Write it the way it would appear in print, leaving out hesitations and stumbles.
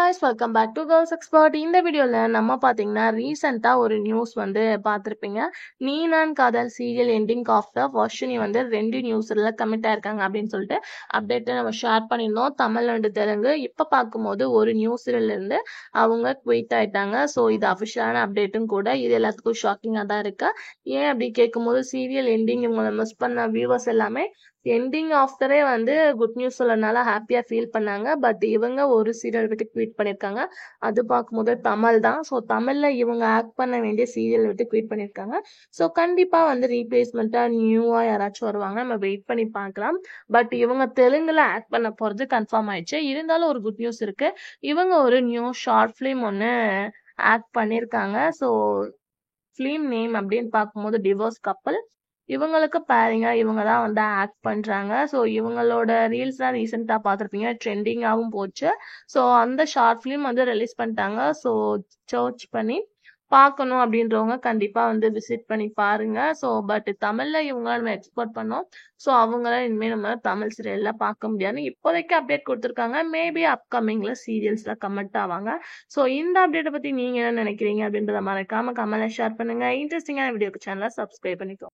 guys, welcome back to Girls Expert. இந்த வீடியோல நம்ம பாத்தீங்கன்னா ரீசெண்டா ஒரு நியூஸ் பார்த்திருப்பீங்க. நீ நான் காதல் serial ending of the Varshini 2 நியூஸ்ல கமிட் ஆயிருக்காங்க அப்படின்னு சொல்லிட்டு அப்டேட் நம்ம ஷேர் பண்ணியிருந்தோம். தமிழ் அண்ட் தெலுங்கு. இப்ப பார்க்கும்போது ஒரு நியூஸ்ல இருந்து அவங்க குயிட் ஆயிட்டாங்க. ஸோ இது அஃபிஷியலான அப்டேட்டும் கூட. இது எல்லாத்துக்கும் ஷாக்கிங்கா தான் இருக்கு. ஏன் அப்படி கேட்கும்போது சீரியல் எண்டிங் இவங்களை மிஸ் பண்ண வியூவர்ஸ் எல்லாமே எண்டிங் ஆஃப்டரே குட் நியூஸ் சொல்லனால ஹாப்பியா ஃபீல் பண்ணாங்க. பட் இவங்க ஒரு சீரியல் விட்டு ட்வீட் பண்ணியிருக்காங்க. அது பார்க்கும்போது தமிழ் தான். ஸோ தமிழ்ல இவங்க ஆக்ட் பண்ண வேண்டிய சீரியல் விட்டு ட்வீட் பண்ணியிருக்காங்க. ஸோ கண்டிப்பா ரீப்ளேஸ்மெண்ட்டா நியூவா யாராச்சும் வருவாங்க. நம்ம வெயிட் பண்ணி பார்க்கலாம். பட் இவங்க தெலுங்குல ஆக்ட் பண்ண போறது கன்ஃபார்ம் ஆயிடுச்சு. இருந்தாலும் ஒரு குட் நியூஸ் இருக்கு. இவங்க ஒரு நியூ ஷார்ட் ஃபிலிம் ஒன்று ஆக்ட் பண்ணியிருக்காங்க. ஸோ ஃபிலிம் நேம் அப்படின்னு பார்க்கும்போது டிவோர்ஸ் கப்பல். இவங்களுக்கு பாருங்க, இவங்க தான் ஆக்ட் பண்றாங்க. ஸோ இவங்களோட ரீல்ஸ் தான் ரீசெண்டா பார்த்துருப்பீங்க, ட்ரெண்டிங்காகவும் போச்சு. ஸோ அந்த ஷார்ட் ஃபிலிம் ரிலீஸ் பண்ணிட்டாங்க. ஸோ சர்ச் பண்ணி பார்க்கணும் அப்படின்றவங்க கண்டிப்பா விசிட் பண்ணி பாருங்க. ஸோ பட் தமிழ்ல இவங்க நம்ம எக்ஸ்போர்ட் பண்ணோம். ஸோ அவங்கள இனிமேல் நம்ம தமிழ் சீரியல்ல பார்க்க முடியாது. இப்போதைக்கு அப்டேட் கொடுத்துருக்காங்க. மேபி அப்கமிங்ல சீரியல்ஸ்ல கமெண்ட் ஆவாங்க. ஸோ இந்த அப்டேட்டை பத்தி நீங்க என்ன நினைக்கிறீங்க அப்படின்றத மறக்காம கமெண்ட்ல ஷேர் பண்ணுங்க. இன்ட்ரெஸ்டிங்கான வீடியோக்கு சேனலை சப்ஸ்கிரைப் பண்ணிக்கோ.